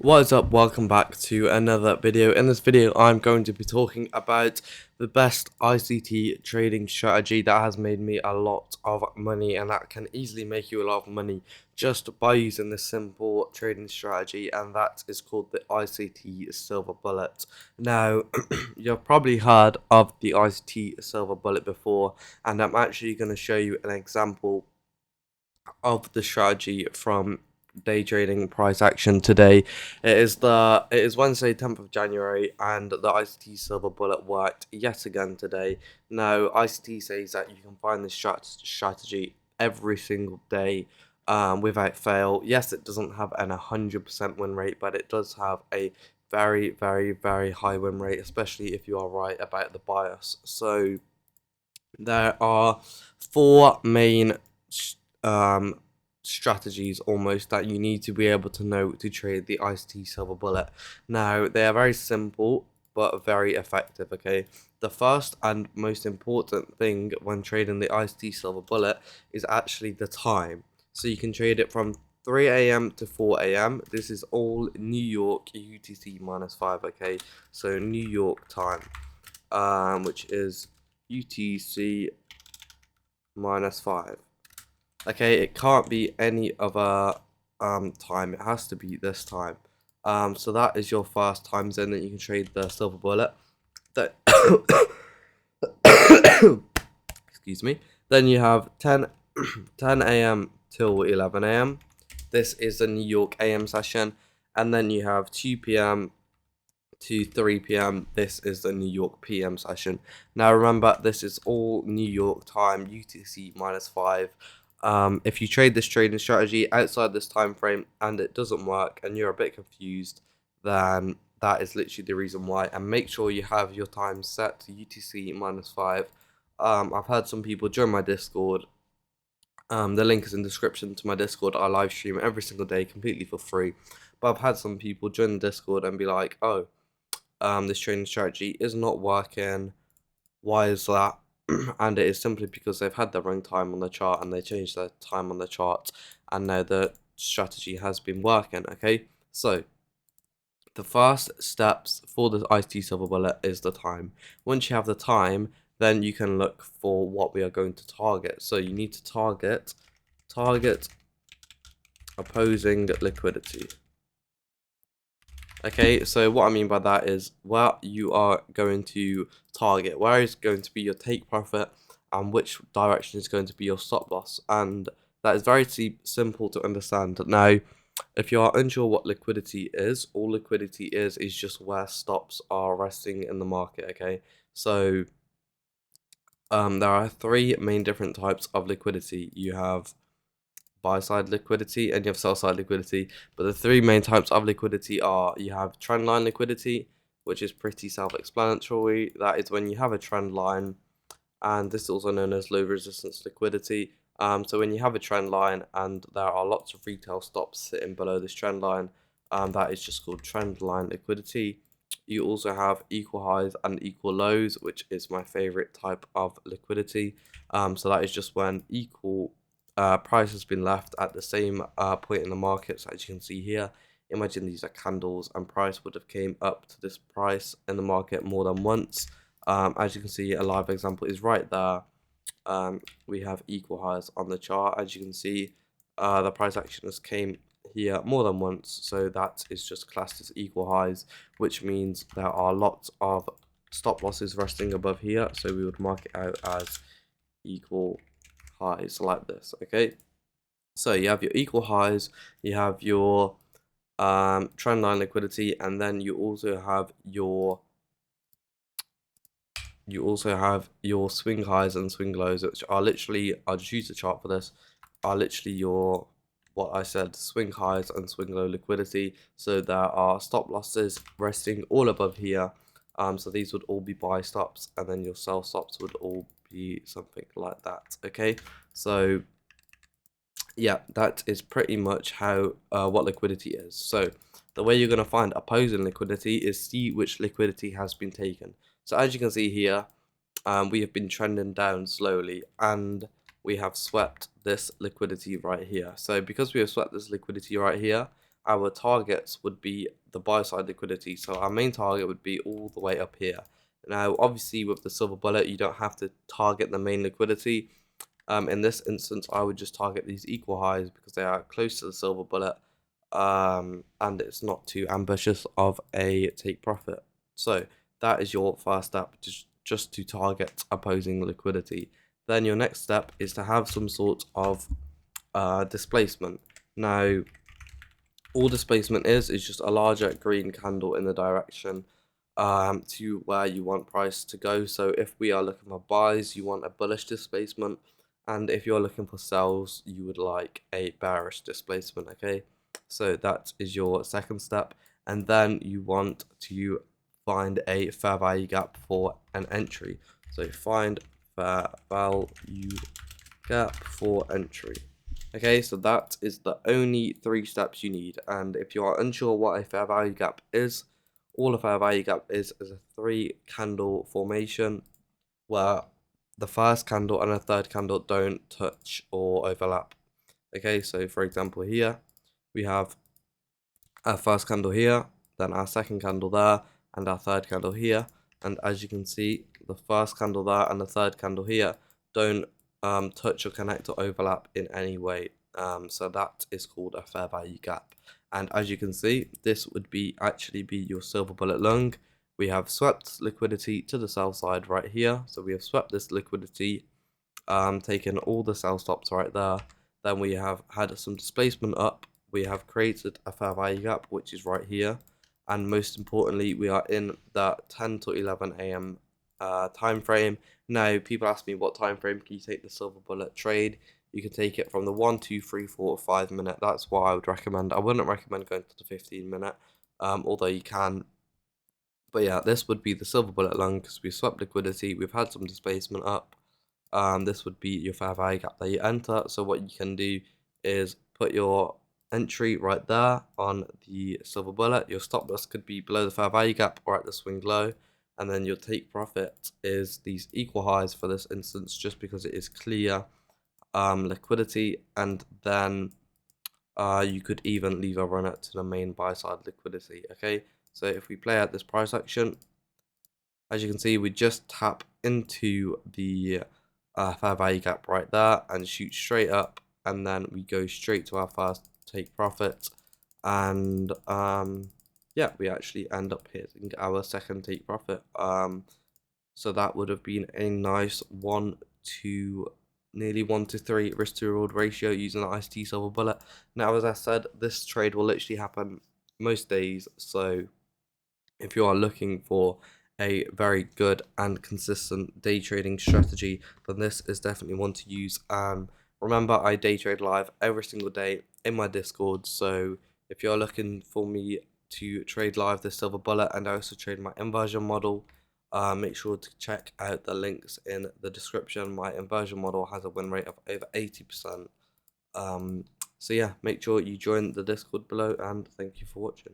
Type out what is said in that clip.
What is up? Welcome back to another video. In this video, I'm going to be talking about the best ICT trading strategy that has made me a lot of money, and that can easily make you a lot of money just by using this simple trading strategy, and that is called the ICT Silver Bullet. Now, you've probably heard of the ICT Silver Bullet before, and I'm actually going to show you an example of the strategy from day trading price action today. It is Wednesday 10th of January, and the ICT Silver Bullet worked yet again today. Now ICT says that you can find this strategy every single day without fail. Yes, it doesn't have an 100% win rate, but it does have a very high win rate, especially if you are right about the bias. So there are four main strategies almost that you need to be able to know to trade the ICT Silver Bullet. Now, they are very simple but very effective, okay? The first and most important thing when trading the ICT Silver Bullet is actually the time. So you can trade it from 3 a.m. to 4 a.m. This is all New York UTC -5, okay? So New York time, which is UTC -5. Okay, it can't be any other time. It has to be this time. So that is your first time zone that you can trade the Silver Bullet. That excuse me. Then you have 10 a.m. till 11 a.m. This is the New York AM session, and then you have 2 p.m. to 3 p.m. This is the New York PM session. Now remember, this is all New York time, UTC -5. If you trade this trading strategy outside this time frame and it doesn't work and you're a bit confused, then that is literally the reason why. And make sure you have your time set to UTC -5. I've had some people join my Discord. The link is in the description to my Discord. I live stream every single day completely for free. But I've had some people join the Discord and be like, oh, this trading strategy is not working. Why is that? And it is simply because they've had the wrong time on the chart and they changed their time on the chart, and now the strategy has been working. Okay, so the first steps for the ICT Silver Bullet is the time. Once you have the time, then you can look for what we are going to target. So you need to target opposing liquidity. Okay, so what I mean by that is where you are going to target, where is going to be your take profit, and which direction is going to be your stop loss. And that is very simple to understand. Now, if you are unsure what liquidity is, all liquidity is just where stops are resting in the market, okay? So there are three main different types of liquidity. You have buy side liquidity and you have sell side liquidity, but the three main types of liquidity are: you have trend line liquidity, which is pretty self-explanatory. That is when you have a trend line, and this is also known as low resistance liquidity. So when you have a trend line and there are lots of retail stops sitting below this trend line, that is just called trend line liquidity. You also have equal highs and equal lows, which is my favorite type of liquidity. So that is just when equal price has been left at the same point in the market. So as you can see here, imagine these are candles and price would have came up to this price in the market more than once. As you can see, a live example is right there. We have equal highs on the chart. As you can see, the price action has came here more than once, so that is just classed as equal highs, which means there are lots of stop losses resting above here, so we would mark it out as equal highs like this. Okay, so you have your equal highs, you have your trend line liquidity, and then you also have your swing highs and swing lows, which are literally, I'll just use the chart for this, are literally your, what I said, swing highs and swing low liquidity. So there are stop losses resting all above here. So these would all be buy stops, and then your sell stops would all be something like that. Okay, so yeah, that is pretty much how what liquidity is. So the way you're going to find opposing liquidity is see which liquidity has been taken. So as you can see here, we have been trending down slowly, and we have swept this liquidity right here. So because we have swept this liquidity right here, our targets would be the buy side liquidity. So our main target would be all the way up here. Now, obviously, with the silver bullet, you don't have to target the main liquidity. In this instance, I would just target these equal highs because they are close to the silver bullet, and it's not too ambitious of a take profit. So that is your first step, just to target opposing liquidity. Then your next step is to have some sort of displacement. Now, all displacement is just a larger green candle in the direction to where you want price to go. So if we are looking for buys, you want a bullish displacement, and if you're looking for sells, you would like a bearish displacement. Okay, so that is your second step, and then you want to find a fair value gap for an entry. So find fair value gap for entry. Okay, so that is the only 3 steps you need, and if you are unsure what a fair value gap is, all a fair value gap is a 3 candle formation where the first candle and the third candle don't touch or overlap. Okay, so for example here, we have our first candle here, then our second candle there, and our third candle here. And as you can see, the first candle there and the third candle here don't touch or connect or overlap in any way. So that is called a fair value gap. And as you can see, this would actually be your silver bullet long. We have swept liquidity to the sell side right here. So we have swept this liquidity, taken all the sell stops right there. Then we have had some displacement up. We have created a fair value gap, which is right here. And most importantly, we are in that 10 to 11 a.m. Time frame. Now, people ask me, what time frame can you take the silver bullet trade? You can take it from the 1, 2, 3, 4, 5 minute. That's what I would recommend. I wouldn't recommend going to the 15-minute, although you can. But yeah, this would be the silver bullet long because we swept liquidity. We've had some displacement up. This would be your fair value gap that you enter. So what you can do is put your entry right there on the silver bullet. Your stop loss could be below the fair value gap or at the swing low, and then your take profit is these equal highs for this instance, just because it is clear liquidity, and then you could even leave a runner to the main buy side liquidity. Okay, so if we play out this price action, as you can see, we just tap into the fair value gap right there and shoot straight up, and then we go straight to our first take profit, and yeah, we actually end up hitting our second take profit. So that would have been a nice nearly 1 to 3 risk to reward ratio using the ICT Silver Bullet. Now, as I said, this trade will literally happen most days, so if you are looking for a very good and consistent day trading strategy, then this is definitely one to use. Remember, I day trade live every single day in my Discord, so if you're looking for me to trade live the silver bullet and I also trade my inversion model, make sure to check out the links in the description. My inversion model has a win rate of over 80%. So yeah, make sure you join the Discord below, and thank you for watching.